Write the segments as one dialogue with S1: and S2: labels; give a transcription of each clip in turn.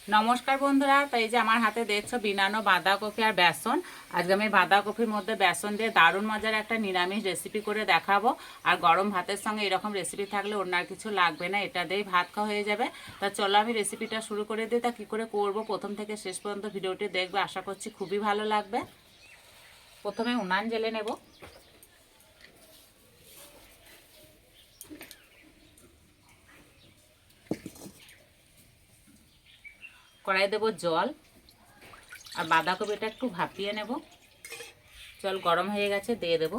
S1: নমস্কার বন্ধুরা, তাই যে আমার হাতে দেখছো বিনানো বাঁধাকপি আর বেসন। আজকে আমি বাঁধাকপির মধ্যে বেসন দিয়ে দারুণ মজার একটা নিরামিষ রেসিপি করে দেখাবো। আর গরম ভাতের সঙ্গে এরকম রেসিপি থাকলে অন্য আর কিছু লাগবে না, এটা দিয়েই ভাত খাওয়া হয়ে যাবে। তা চলো আমি রেসিপিটা শুরু করে দিই। তা কী করে করবো প্রথম থেকে শেষ পর্যন্ত ভিডিওটি দেখবে, আশা করছি খুবই ভালো লাগবে। প্রথমে উনান জ্বেলে নেব। কড়াই দেবো জল, আর বাঁধাকপিটা একটু ভাপিয়ে নেব। জল গরম হয়ে গেছে, দিয়ে দেব।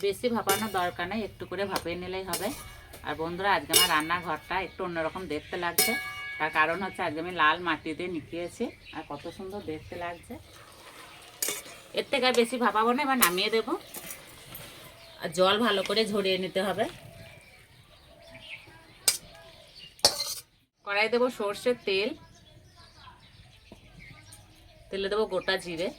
S1: বেশি ভাপানোর দরকার নেই, একটু করে ভাপিয়ে নিলেই হবে। আর বন্ধুরা, আজকে আমার রান্নাঘরটা একটু অন্যরকম দেখতে লাগছে, তার কারণ হচ্ছে আজকে আমি লাল মাটি দিয়ে নিকিয়েছি, আর কত সুন্দর দেখতে লাগছে। এর থেকে আর বেশি ভাপাবো না, এবার নামিয়ে দেব। আর জল ভালো করে ঝরিয়ে নিতে হবে। কড়াই দেবো সর্ষের তেল, তেলে দেবো গোটা জিরে,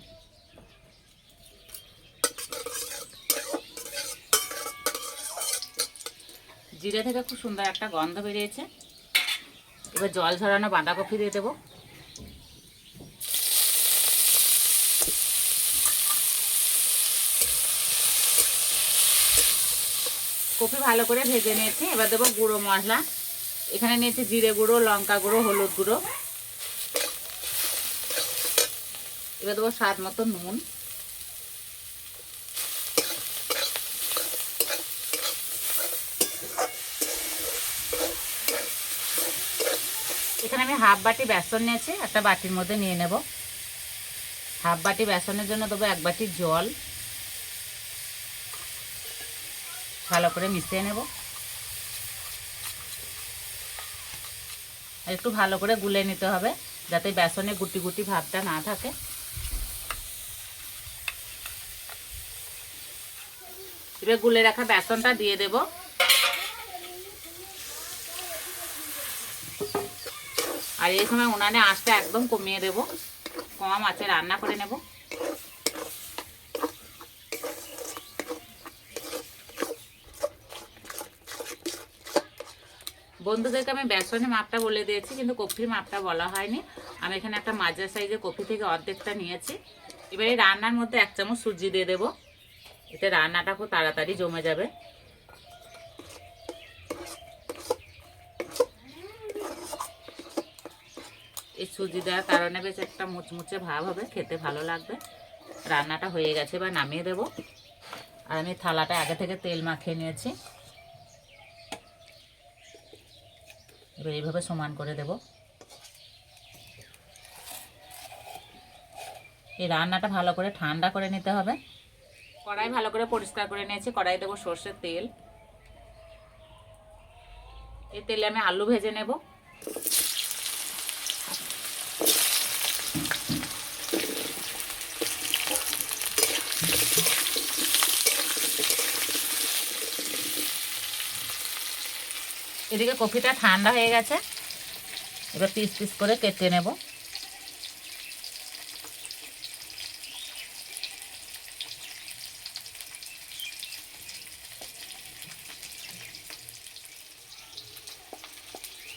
S1: জিরে থেকে খুব সুন্দর একটা গন্ধ বেরিয়েছে। এবার জল ঝরানো বাঁধাকপি দিয়ে দেবো। কপি ভালো করে ভেজে নিয়েছি, এবার দেবো গুঁড়ো মশলা। এখানে নিয়েছি জিরে গুঁড়ো, লঙ্কা গুঁড়ো, হলুদ গুঁড়ো। এবার দেবো স্বাদ মতো নুন। এখানে আমি হাফ বাটি বেসন নিয়েছি, একটা বাটির মধ্যে নিয়ে নেব। হাফ বাটি বেসনের জন্য দেবো 1 বাটি জল। ভালো করে মিশিয়ে নেব, একটু ভালো করে গুলে নিতে হবে যাতে বেসনে গুটি গুটি ভাবটা না থাকে। এবার গুলে রাখা বেসনটা দিয়ে দেব। আর এই সময় উনানে আঁচটা একদম কমিয়ে দেব, কম আঁচে রান্না করে নেব। বন্ধুদেরকে আমি বেসনের মাপটা বলে দিয়েছি, কিন্তু কপির মাপটা বলা হয়নি। আমি এখানে একটা মাঝারি সাইজের কপি থেকে অর্ধেকটা নিয়েছি। এবার এই রান্নার মধ্যে 1 চামচ সুজি দিয়ে দেবো, এতে রান্নাটা খুব তাড়াতাড়ি জমে যাবে। এই সুজি দেওয়ার কারণে বেশ একটা মুচমুচে ভাব হবে, খেতে ভালো লাগবে। রান্নাটা হয়ে গেছে, এবার নামিয়ে দেব। আর আমি থালাটা আগে থেকে তেল মাখিয়ে নিয়েছি। এবার এইভাবে সমান করে দেব। এই রান্নাটা ভালো করে ঠান্ডা করে নিতে হবে। কড়াই ভালো করে পরিষ্কার করে নিয়েছি, কড়াই দেবো সর্ষের তেল। এই তেলে আমি আলু ভেজে নেব। এদিকে কপিটা ঠান্ডা হয়ে গেছে, এবার পিস পিস করে কেটে নেব।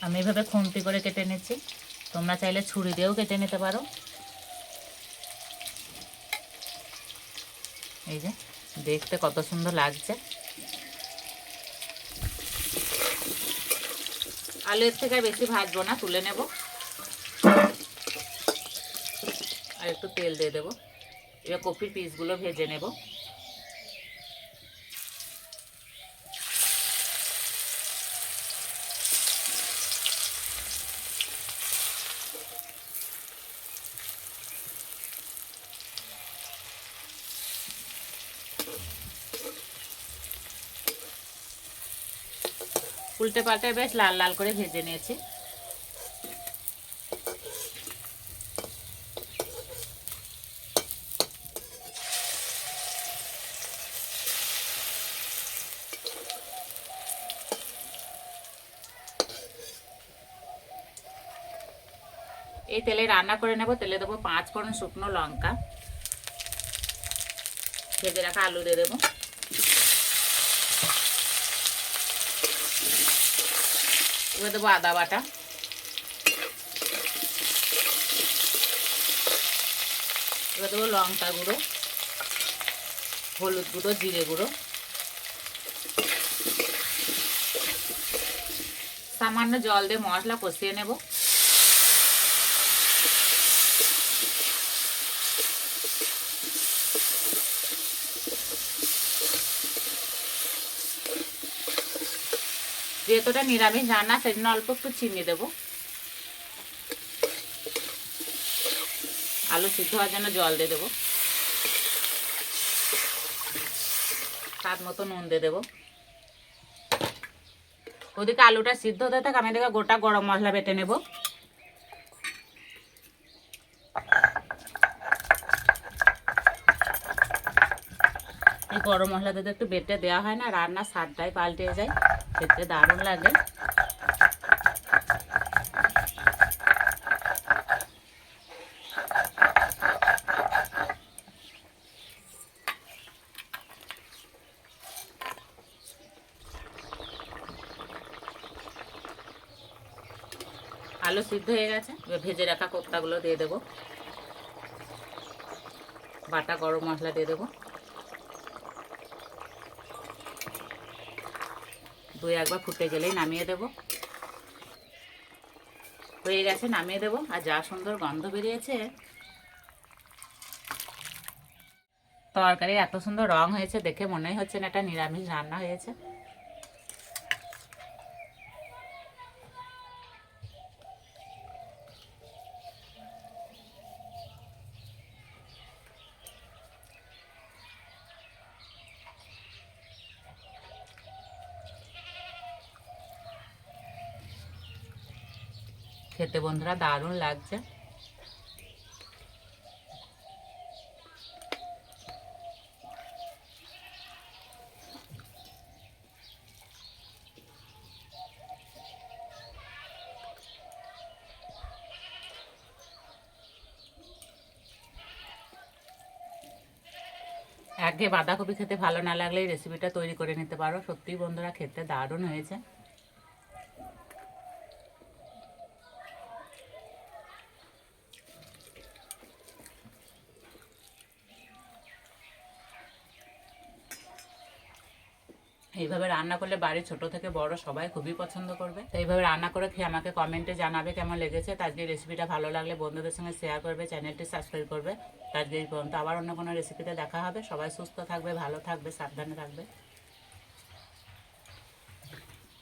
S1: আমি এভাবে খুন্তি করে কেটে নিচ্ছি, তোমরা চাইলে ছুরি দিয়েও কেটে নিতে পারো। এই যে দেখতে কত সুন্দর লাগছে। আলু এর থেকে বেশি ভাজবো না, তুলে নেব। আর একটু তেল দিয়ে দেবো। এবার কপির পিসগুলো ভেজে নেব। উল্টে পাল্টে বেশ লাল লাল করে ভেজে নিয়েছি। এই তেলে রান্না করে নেব। তেলে দেবো 5 ফোড়ন শুকনো লঙ্কা, ভেজে রাখা আলু দিয়ে দেবো। এবার দেবো আদা বাটা, এবার দেবো লঙ্কা গুঁড়ো, হলুদ গুঁড়ো, জিরে গুঁড়ো, সামান্য জল দিয়ে মশলা কষিয়ে নেব। যেহেতু এটা নিরামিষ রান্না সেজন্য অল্প একটু চিনি দেবো। আলু সিদ্ধ হওয়ার জন্য জল দিয়ে দেবো, স্বাদ মতো নুন দিয়ে দেবো। ওদিকে আলুটা সিদ্ধ হতে থাকে, আমি এদিকে গোটা গরম মশলা বেটে নেব। এই গরম মশলা যদি একটু বেটে দেওয়া হয় না, রান্নার স্বাদটাই পাল্টে যায়, খেতে দারুণ লাগে। আলু সিদ্ধ হয়ে গেছে, এবার ভেজে রাখা কোপ্তাগুলো দিয়ে দেবো, বাটা গরম মশলা দিয়ে দেবো, দুই একবার ফুটে গেলেই নামিয়ে দেবো। হয়ে গেছে, নামিয়ে দেবো। আর যা সুন্দর গন্ধ বেরিয়েছে, তরকারি এত সুন্দর রং হয়েছে, দেখে মনেই হচ্ছে না এটা নিরামিষ রান্না হয়েছে। খেতে বন্ধুরা দারুণ লাগছে। আগে বাঁধাকপি খেতে ভালো না লাগলে এই রেসিপিটা তৈরি করে নিতে পারো। সত্যিই বন্ধুরা খেতে দারুণ হয়েছে। এইভাবে রান্না করলে বাড়ির ছোট থেকে বড় সবাই খুবই পছন্দ করবে। তো এইভাবে রান্না করে খেয়ে আমাকে কমেন্টে জানাবে কেমন লেগেছে। আজকে রেসিপিটা ভালো লাগলে বন্ধুদের সঙ্গে শেয়ার করবে, চ্যানেলটি সাবস্ক্রাইব করবে। আজকে এই পর্যন্ত, আবার অন্য কোনো রেসিপিতে দেখা হবে। সবাই সুস্থ থাকবে, ভালো থাকবে, সাবধানে থাকবে।